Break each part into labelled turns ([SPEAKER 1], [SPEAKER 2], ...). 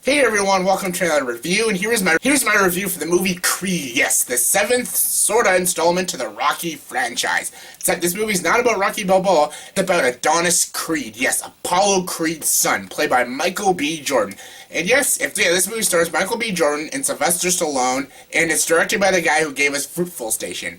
[SPEAKER 1] Hey everyone, welcome to another review, and here's my review for the movie Creed. Yes, the seventh sorta installment to the Rocky franchise. Except this movie's not about Rocky Balboa, it's about Adonis Creed. Yes, Apollo Creed's son, played by Michael B. Jordan. And yes, this movie stars Michael B. Jordan and Sylvester Stallone, and it's directed by the guy who gave us Fruitvale Station.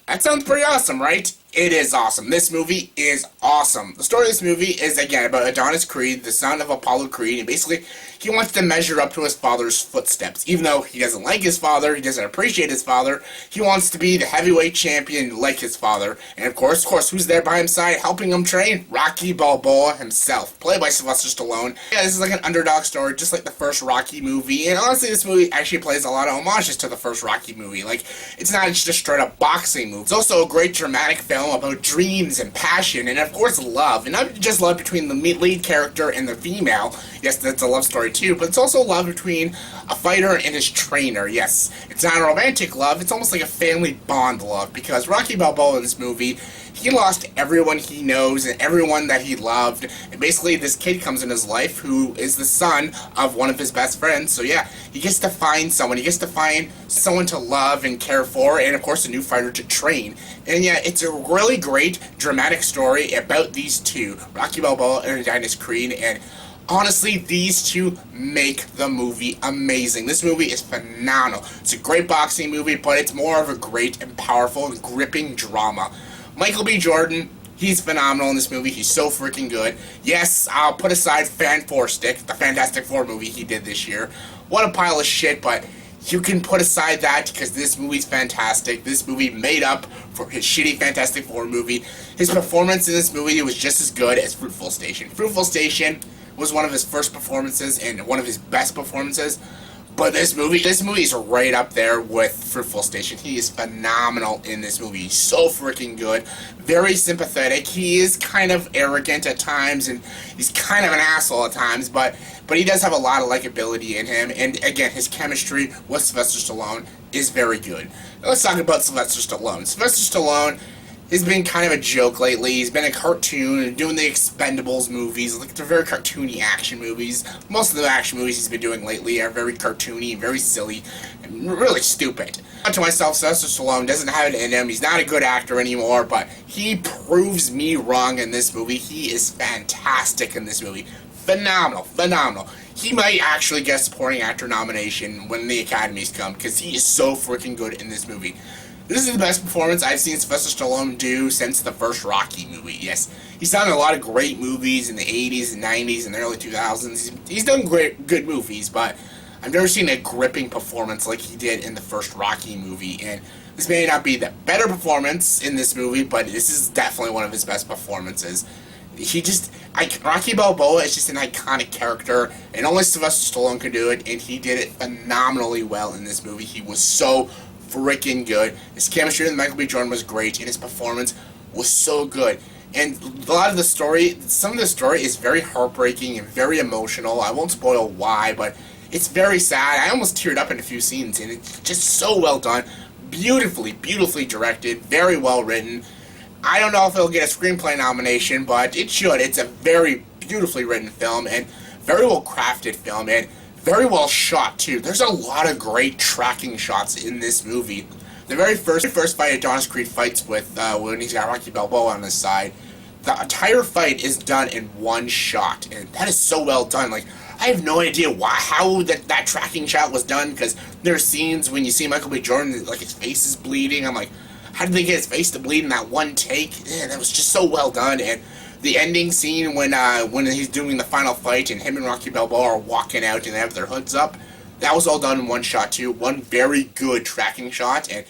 [SPEAKER 1] That sounds pretty awesome, right? It is awesome. This movie is awesome. The story of this movie is, again, about Adonis Creed, the son of Apollo Creed, and basically, he wants to measure up to his father's footsteps. Even though he doesn't like his father, he doesn't appreciate his father, he wants to be the heavyweight champion like his father. And of course, who's there by his side helping him train? Rocky Balboa himself, played by Sylvester Stallone. Yeah, this is like an underdog story, just like the first Rocky movie. And honestly, this movie actually plays a lot of homages to the first Rocky movie. Like, it's not just a straight-up boxing movie. It's also a great dramatic film about dreams and passion, and of course love. And not just love between the lead character and the female. Yes, that's a love story too, but it's also love between a fighter and his trainer. Yes, it's not a romantic love, it's almost like a family bond love, because Rocky Balboa in this movie, he lost everyone he knows and everyone that he loved, and basically this kid comes in his life who is the son of one of his best friends. So yeah, he gets to find someone, to love and care for, and of course a new fighter to train. And yeah, it's a really great dramatic story about these two, Rocky Balboa and Adonis Creed, and honestly, these two make the movie amazing. This movie is phenomenal. It's a great boxing movie, but it's more of a great and powerful and gripping drama. Michael B. Jordan, he's phenomenal in this movie. He's so freaking good. Yes, I'll put aside the Fantastic Four movie he did this year. What a pile of shit, but you can put aside that because this movie's fantastic. This movie made up for his shitty Fantastic Four movie. His performance in this movie was just as good as Fruitvale Station. Fruitvale Station was one of his first performances and one of his best performances. But this movie is right up there with Fruitvale Station. He is phenomenal in this movie. He's so freaking good. Very sympathetic. He is kind of arrogant at times, and he's kind of an asshole at times, but he does have a lot of likability in him. And again, his chemistry with Sylvester Stallone is very good. Now let's talk about Sylvester Stallone. Sylvester Stallone has been kind of a joke lately. He's been a cartoon and doing the Expendables movies. Like, they're very cartoony action movies. Most of the action movies he's been doing lately are very cartoony, very silly, and really stupid. To myself, Sylvester Stallone doesn't have it in him. He's not a good actor anymore, but he proves me wrong in this movie. He is fantastic in this movie. Phenomenal, phenomenal. He might actually get a supporting actor nomination when the Academies come, because he is so freaking good in this movie. This is the best performance I've seen Sylvester Stallone do since the first Rocky movie. Yes, he's done a lot of great movies in the 80s and 90s and the early 2000s. He's done good movies, but I've never seen a gripping performance like he did in the first Rocky movie. And this may not be the better performance in this movie, but this is definitely one of his best performances. Rocky Balboa is just an iconic character, and only Sylvester Stallone could do it, and he did it phenomenally well in this movie. He was so freaking good. His chemistry with Michael B. Jordan was great, and his performance was so good. And some of the story is very heartbreaking and very emotional. I won't spoil why, but it's very sad. I almost teared up in a few scenes, and it's just so well done. Beautifully directed, very well written. I don't know if it'll get a screenplay nomination, but it should. It's a very beautifully written film, and very well crafted film, and very well shot too. There's a lot of great tracking shots in this movie. The very first fight Adonis Creed fights with when he's got Rocky Balboa on his side, the entire fight is done in one shot, and that is so well done. Like, I have no idea how that tracking shot was done, because there are scenes when you see Michael B. Jordan, like, his face is bleeding. I'm like, how did they get his face to bleed in that one take? Yeah, that was just so well done. And the ending scene when he's doing the final fight and him and Rocky Balboa are walking out and they have their hoods up, that was all done in one shot too. One very good tracking shot, and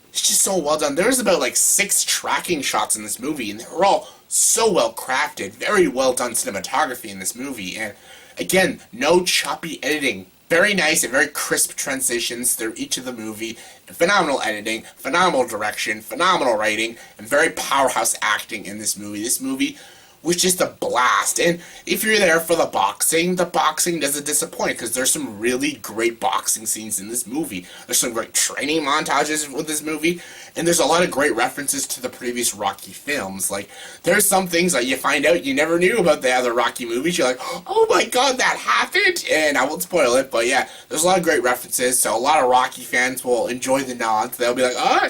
[SPEAKER 1] it's just so well done. There's about like 6 tracking shots in this movie, and they're all so well crafted. Very well done cinematography in this movie, and again, no choppy editing. Very nice and very crisp transitions through each of the movie. Phenomenal editing, phenomenal direction, phenomenal writing, and very powerhouse acting in this movie. This movie was just a blast. And if you're there for the boxing doesn't disappoint, because there's some really great boxing scenes in this movie. There's some great training montages with this movie, and there's a lot of great references to the previous Rocky films. Like, there's some things that you find out you never knew about the other Rocky movies. You're like, oh my god, that happened? And I won't spoil it, but yeah, there's a lot of great references, so a lot of Rocky fans will enjoy the nods. They'll be like, oh,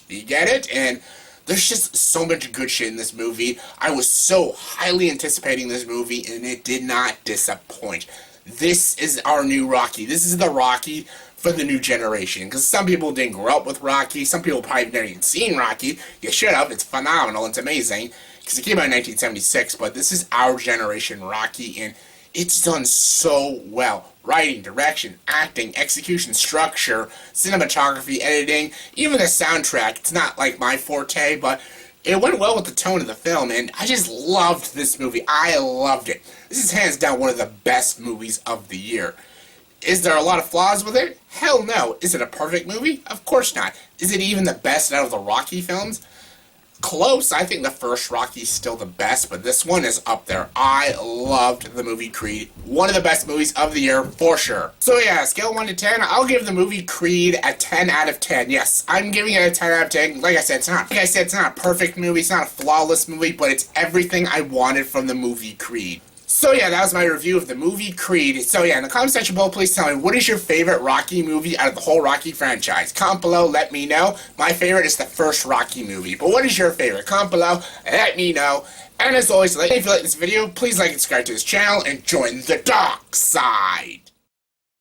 [SPEAKER 1] you get it? And there's just so much good shit in this movie. I was so highly anticipating this movie, and it did not disappoint. This is our new Rocky. This is the Rocky for the new generation. Because some people didn't grow up with Rocky. Some people probably have never even seen Rocky. You should have. It's phenomenal. It's amazing. Because it came out in 1976. But this is our generation Rocky, and it's done so well. Writing, direction, acting, execution, structure, cinematography, editing, even the soundtrack. It's not like my forte, but it went well with the tone of the film, and I just loved this movie. I loved it. This is hands down one of the best movies of the year. Is there a lot of flaws with it? Hell no. Is it a perfect movie? Of course not. Is it even the best out of the Rocky films? Close. I think the first Rocky's still the best, but this one is up there. I loved the movie Creed. One of the best movies of the year, for sure. So yeah, scale 1 to 10, I'll give the movie Creed a 10 out of 10. Yes, I'm giving it a 10 out of 10. Like I said, it's not a perfect movie, it's not a flawless movie, but it's everything I wanted from the movie Creed. So yeah, that was my review of the movie Creed. So yeah, in the comment section below, please tell me, what is your favorite Rocky movie out of the whole Rocky franchise? Comment below, let me know. My favorite is the first Rocky movie. But what is your favorite? Comment below, let me know. And as always, if you like this video, please like and subscribe to this channel and join the dark side.